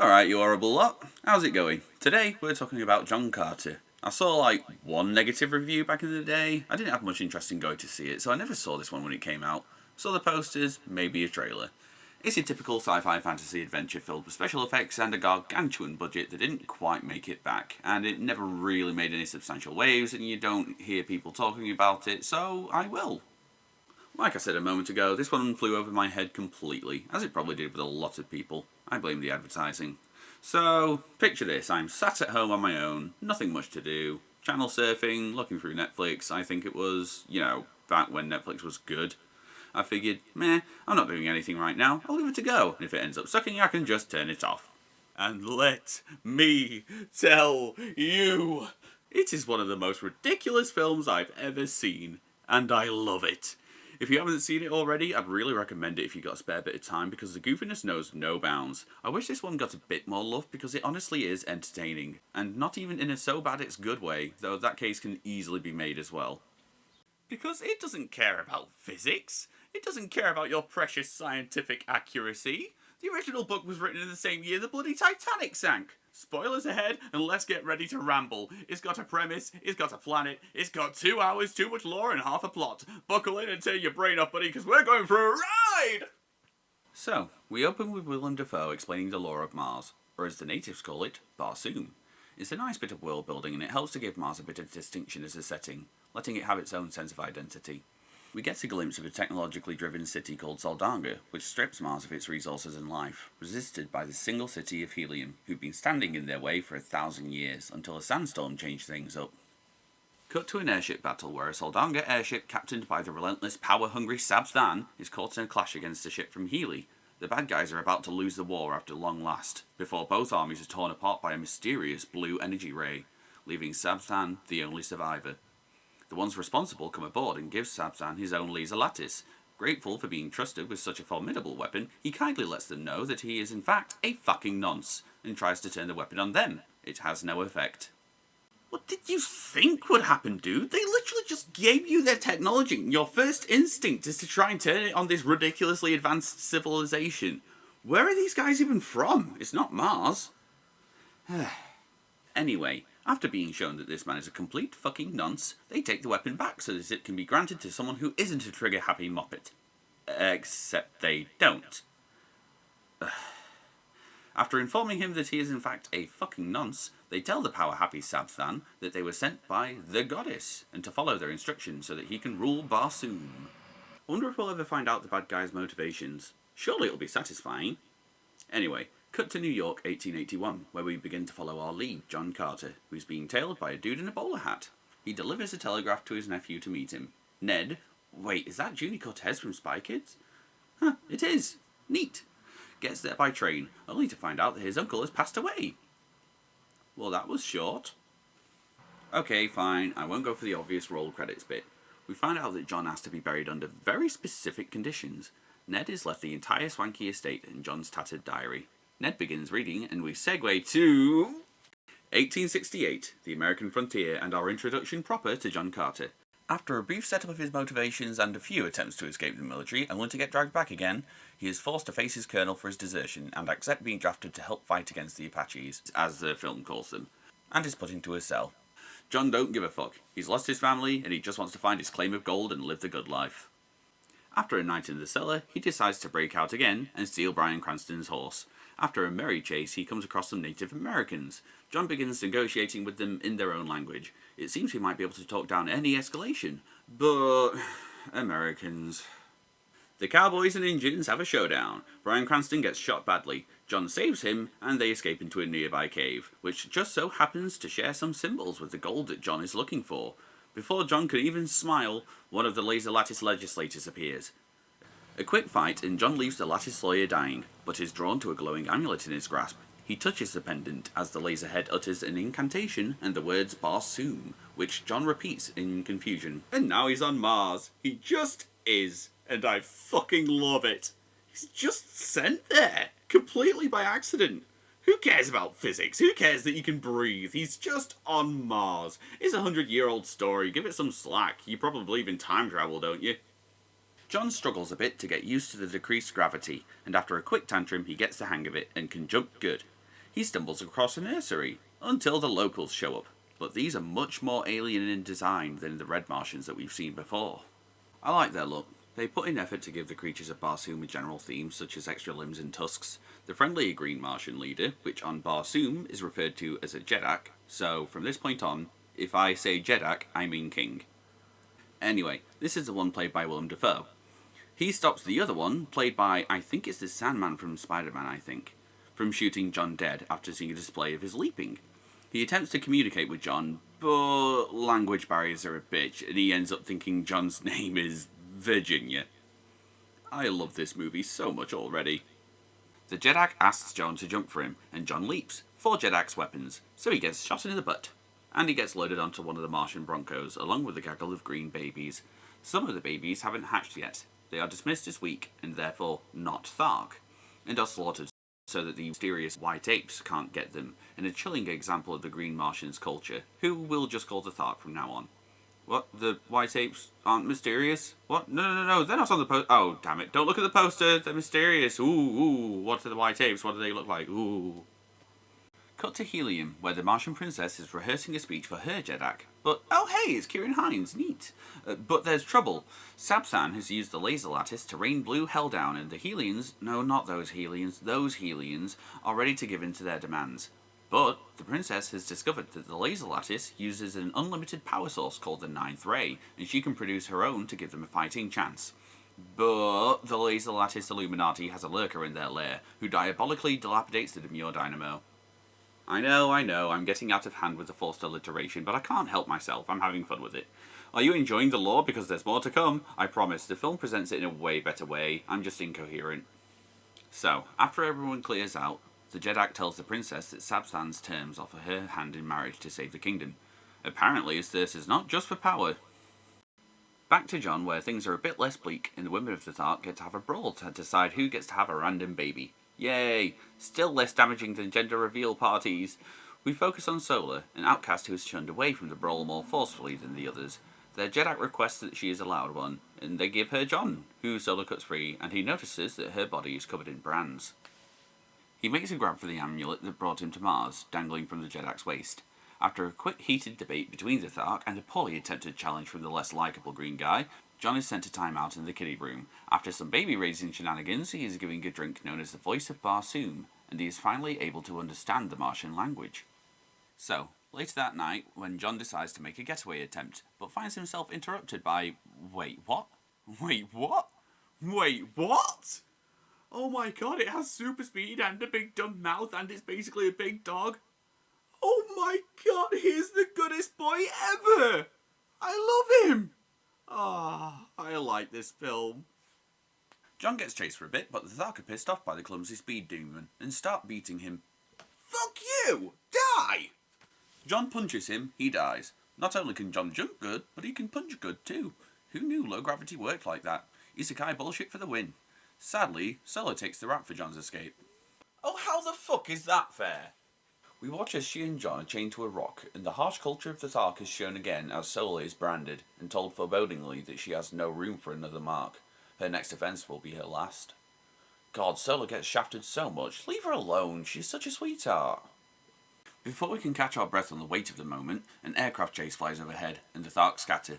Alright, you horrible lot. How's it going? Today, we're talking about John Carter. I saw one negative review back in the day. I didn't have much interest in going to see it, so I never saw this one when it came out. Saw the posters, maybe a trailer. It's your typical sci-fi fantasy adventure filled with special effects and a gargantuan budget that didn't quite make it back, and it never really made any substantial waves, and you don't hear people talking about it, so I will. Like I said a moment ago, this one flew over my head completely, as it probably did with a lot of people. I blame the advertising. So, picture this, I'm sat at home on my own, nothing much to do, channel surfing, looking through Netflix. I think it was, back when Netflix was good. I figured, I'm not doing anything right now, I'll give it a go, and if it ends up sucking, I can just turn it off. And let me tell you, it is one of the most ridiculous films I've ever seen, and I love it. If you haven't seen it already, I'd really recommend it if you've got a spare bit of time, because the goofiness knows no bounds. I wish this one got a bit more love, because it honestly is entertaining, and not even in a so bad it's good way, though that case can easily be made as well. Because it doesn't care about physics, it doesn't care about your precious scientific accuracy. The original book was written in the same year the bloody Titanic sank. Spoilers ahead, and let's get ready to ramble. It's got a premise, it's got a planet, it's got 2 hours, too much lore, and half a plot. Buckle in and turn your brain off, buddy, because we're going for a ride! So, we open with Willem Dafoe explaining the lore of Mars, or as the natives call it, Barsoom. It's a nice bit of world building, and it helps to give Mars a bit of distinction as a setting, letting it have its own sense of identity. We get a glimpse of a technologically driven city called Soldanga, which strips Mars of its resources and life, resisted by the single city of Helium, who've been standing in their way for 1,000 years, until a sandstorm changed things up. Cut to an airship battle where a Soldanga airship captained by the relentless, power-hungry Sabthan is caught in a clash against a ship from Healy. The bad guys are about to lose the war after long last, before both armies are torn apart by a mysterious blue energy ray, leaving Sabthan the only survivor. The ones responsible come aboard and give Sabthan his own laser lattice. Grateful for being trusted with such a formidable weapon, he kindly lets them know that he is in fact a fucking nonce, and tries to turn the weapon on them. It has no effect. What did you think would happen, dude? They literally just gave you their technology. Your first instinct is to try and turn it on this ridiculously advanced civilization. Where are these guys even from? It's not Mars. Anyway, after being shown that this man is a complete fucking nonce, they take the weapon back so that it can be granted to someone who isn't a trigger-happy moppet. Except they don't. After informing him that he is in fact a fucking nonce, they tell the power-happy Sabthan that they were sent by the goddess, and to follow their instructions so that he can rule Barsoom. I wonder if we'll ever find out the bad guy's motivations. Surely it'll be satisfying. Anyway, cut to New York, 1881, where we begin to follow our lead, John Carter, who's being tailed by a dude in a bowler hat. He delivers a telegraph to his nephew to meet him. Ned, wait, is that Junie Cortez from Spy Kids? Huh, it is. Neat. Gets there by train, only to find out that his uncle has passed away. Well, that was short. Okay, fine, I won't go for the obvious roll credits bit. We find out that John has to be buried under very specific conditions. Ned is left the entire swanky estate in John's tattered diary. Ned begins reading, and we segue to 1868, the American frontier, and our introduction proper to John Carter. After a brief setup of his motivations and a few attempts to escape the military, only to get dragged back again, he is forced to face his colonel for his desertion and accept being drafted to help fight against the Apaches, as the film calls them, and is put into a cell. John don't give a fuck. He's lost his family, and he just wants to find his claim of gold and live the good life. After a night in the cellar, he decides to break out again and steal Bryan Cranston's horse. After a merry chase, he comes across some Native Americans. John begins negotiating with them in their own language. It seems he might be able to talk down any escalation, but Americans. The cowboys and Indians have a showdown. Bryan Cranston gets shot badly. John saves him, and they escape into a nearby cave, which just so happens to share some symbols with the gold that John is looking for. Before John can even smile, one of the laser lattice legislators appears. A quick fight, and John leaves the lattice lawyer dying, but is drawn to a glowing amulet in his grasp. He touches the pendant as the laser head utters an incantation and the words Barsoom, which John repeats in confusion. And now he's on Mars. He just is, and I fucking love it. He's just sent there, completely by accident. Who cares about physics? Who cares that you can breathe? He's just on Mars. It's a 100-year-old story. Give it some slack. You probably believe in time travel, don't you? John struggles a bit to get used to the decreased gravity, and after a quick tantrum he gets the hang of it and can jump good. he stumbles across a nursery, until the locals show up. But these are much more alien in design than the Red Martians that we've seen before. I like their look. They put in effort to give the creatures of Barsoom a general theme, such as extra limbs and tusks. The friendly Green Martian leader, which on Barsoom is referred to as a Jedak, so from this point on, if I say Jedak, I mean king. Anyway, this is the one played by Willem Dafoe. He stops the other one, played by, I think it's the Sandman from Spider-Man, from shooting John dead after seeing a display of his leaping. He attempts to communicate with John, but language barriers are a bitch, and he ends up thinking John's name is Virginia. I love this movie so much already. The Jedak asks John to jump for him, and John leaps, for Jedak's weapons, so he gets shot in the butt. And he gets loaded onto one of the Martian Broncos, along with a gaggle of green babies. Some of the babies haven't hatched yet. They are dismissed as weak, and therefore not Thark, and are slaughtered so that the mysterious white apes can't get them, in a chilling example of the Green Martians' culture, who we'll just call the Thark from now on. What? The white apes aren't mysterious? What? No, they're not on the poster. Oh, damn it. Don't look at the poster. They're mysterious. Ooh, what are the white apes? What do they look like? Ooh. Cut to Helium, where the Martian princess is rehearsing a speech for her Jedak. But, oh hey, it's Kieran Hines, neat. But there's trouble. Sabsan has used the laser lattice to rain blue hell down, and the Helians, no, not those Helians, are ready to give in to their demands. But the princess has discovered that the laser lattice uses an unlimited power source called the Ninth Ray, and she can produce her own to give them a fighting chance. But the laser lattice Illuminati has a lurker in their lair, who diabolically dilapidates the demure dynamo. I know, I'm getting out of hand with the forced alliteration, but I can't help myself, I'm having fun with it. Are you enjoying the lore? Because there's more to come. I promise, the film presents it in a way better way, I'm just incoherent. So, after everyone clears out, the Jedak tells the princess that Sabsan's terms offer her hand in marriage to save the kingdom. Apparently his thirst is not just for power. Back to John, where things are a bit less bleak, and the women of the Thark get to have a brawl to decide who gets to have a random baby. Yay! Still less damaging than gender reveal parties. We focus on Solar, an outcast who is shunned away from the brawl more forcefully than the others. Their Jedak requests that she is allowed one, and they give her John, who Solar cuts free, and he notices that her body is covered in brands. He makes a grab for the amulet that brought him to Mars, dangling from the Jedak's waist. After a quick heated debate between the Thark and a poorly attempted challenge from the less likeable green guy, John is sent to time out in the kiddie room. After some baby-raising shenanigans, he is giving a drink known as the Voice of Barsoom, and he is finally able to understand the Martian language. So, later that night, when John decides to make a getaway attempt, but finds himself interrupted by... Wait, what? Oh my god, it has super speed and a big dumb mouth, and it's basically a big dog. Oh my god, he's the goodest boy ever! I love him! I like this film. John gets chased for a bit, but the Thark are pissed off by the clumsy speed demon and start beating him. Fuck you! Die! John punches him, he dies. Not only can John jump good, but he can punch good too. Who knew low gravity worked like that? Isekai bullshit for the win. Sadly, Solar takes the rap for John's escape. Oh, how the fuck is that fair? We watch as she and John are chained to a rock, and the harsh culture of the Thark is shown again as Solar is branded, and told forebodingly that she has no room for another mark. Her next offence will be her last. God, Solar gets shafted so much. Leave her alone, she's such a sweetheart. Before we can catch our breath on the weight of the moment, an aircraft chase flies overhead, and the Thark scatter.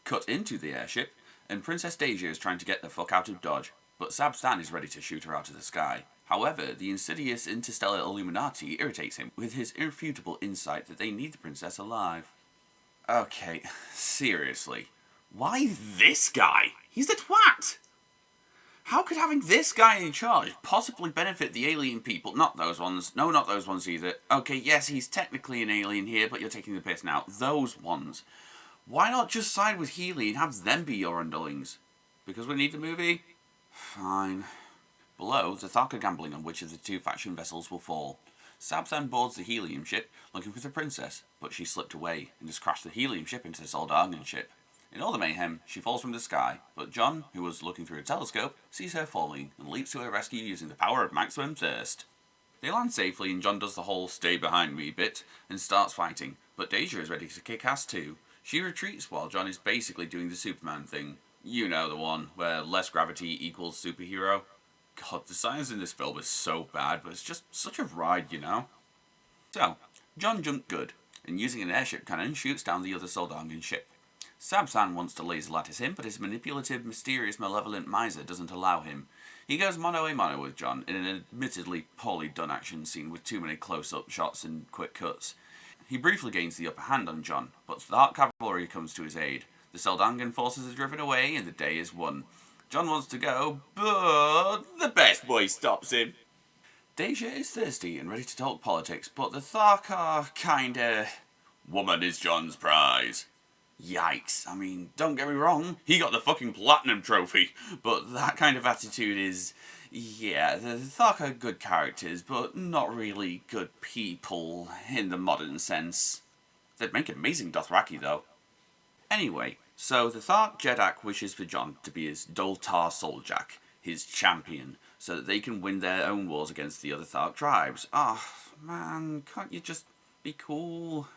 Cut into the airship, and Princess Deja is trying to get the fuck out of Dodge, but Sabstan is ready to shoot her out of the sky. However, the insidious interstellar Illuminati irritates him with his irrefutable insight that they need the princess alive. Okay, seriously. Why this guy? He's a twat! How could having this guy in charge possibly benefit the alien people? Not those ones. No, not those ones either. Okay, yes, he's technically an alien here, but you're taking the piss now. Those ones. Why not just side with Healy and have them be your underlings? Because we need the movie? Fine. Below, the Thark are gambling on which of the two faction vessels will fall. Sabsan boards the helium ship, looking for the princess, but she slipped away and has crashed the helium ship into the Soldargan ship. In all the mayhem, she falls from the sky, but John, who was looking through a telescope, sees her falling and leaps to her rescue using the power of maximum thirst. They land safely and John does the whole stay behind me bit and starts fighting, but Deja is ready to kick ass too. She retreats while John is basically doing the Superman thing. You know the one, where less gravity equals superhero. God, the science in this film is so bad, but it's just such a ride, you know? So, John jumped good, and using an airship cannon shoots down the other Soldangan ship. Sabsan wants to laser lattice him, but his manipulative, mysterious, malevolent miser doesn't allow him. He goes mano a mano with John in an admittedly poorly done action scene with too many close-up shots and quick cuts. He briefly gains the upper hand on John, but Thark cavalry comes to his aid. The Soldangan forces are driven away and the day is won. John wants to go, but the best boy stops him. Deja is thirsty and ready to talk politics, but the Thark are kinda... Woman is John's prize. Yikes. I mean, don't get me wrong, he got the fucking platinum trophy, but that kind of attitude is... Yeah, the Thark are good characters, but not really good people in the modern sense. They'd make amazing Dothraki, though. Anyway, so the Thark Jeddak wishes for John to be his Doltar Soljak, his champion, so that they can win their own wars against the other Thark tribes. Oh, man, can't you just be cool?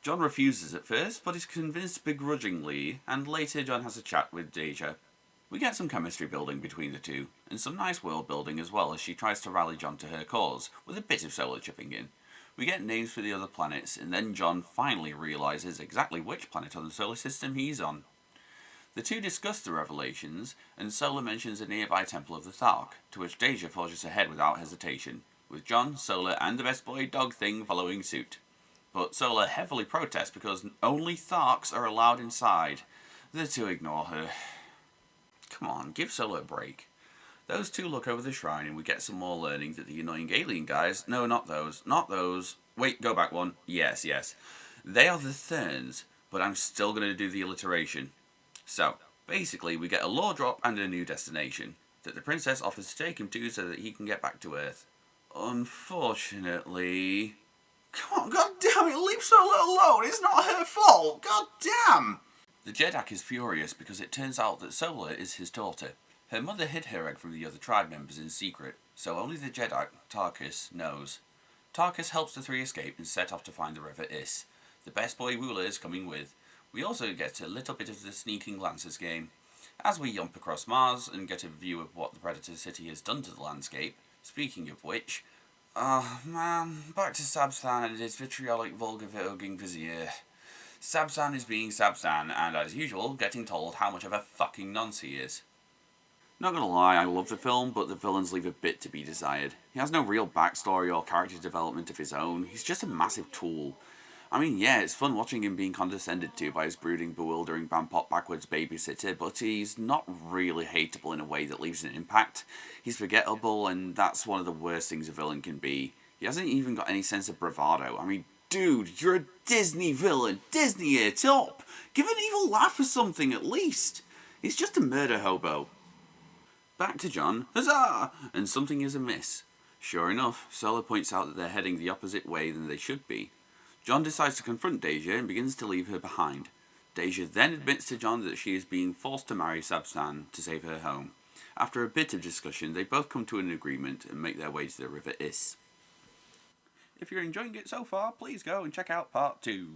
John refuses at first, but is convinced begrudgingly, and later John has a chat with Deja. We get some chemistry building between the two, and some nice world building as well as she tries to rally John to her cause, with a bit of Solar chipping in. We get names for the other planets, and then John finally realises exactly which planet on the solar system he's on. The two discuss the revelations, and Solar mentions a nearby temple of the Thark, to which Deja forges ahead without hesitation, with John, Solar, and the best boy dog thing following suit. But Solar heavily protests because only Tharks are allowed inside. The two ignore her. Come on, give Solar a break. Those two look over the shrine and we get some more learning that the annoying alien guys... No, not those. Wait, go back one. Yes. They are the Therns, but I'm still going to do the alliteration. So, basically we get a lore drop and a new destination that the princess offers to take him to so that he can get back to Earth. Unfortunately... Come on, god damn it, leave Solar alone, it's not her fault, god damn! The Jeddak is furious because it turns out that Solar is his daughter. Her mother hid her egg from the other tribe members in secret, so only the Jeddak, Tarkus, knows. Tarkus helps the three escape and set off to find the river Is. The best boy Wooler is coming with. We also get a little bit of the sneaking Lancers game. As we yump across Mars and get a view of what the Predator City has done to the landscape, speaking of which... Oh man, back to Sabsan and his vitriolic vulgar-voguing vizier. Sabsan is being Sabsan, and as usual, getting told how much of a fucking nonce he is. Not gonna lie, I love the film, but the villains leave a bit to be desired. He has no real backstory or character development of his own, he's just a massive tool. I mean, yeah, it's fun watching him being condescended to by his brooding, bewildering, Bampot backwards babysitter, but he's not really hateable in a way that leaves an impact. He's forgettable, and that's one of the worst things a villain can be. He hasn't even got any sense of bravado. I mean, dude, you're a Disney villain. Disney it up. Give an evil laugh or something, at least. He's just a murder hobo. Back to John. Huzzah! And something is amiss. Sure enough, Solar points out that they're heading the opposite way than they should be. John decides to confront Deja and begins to leave her behind. Deja then admits to John that she is being forced to marry Sabsan to save her home. After a bit of discussion, they both come to an agreement and make their way to the river Is. If you're enjoying it so far, please go and check out part 2.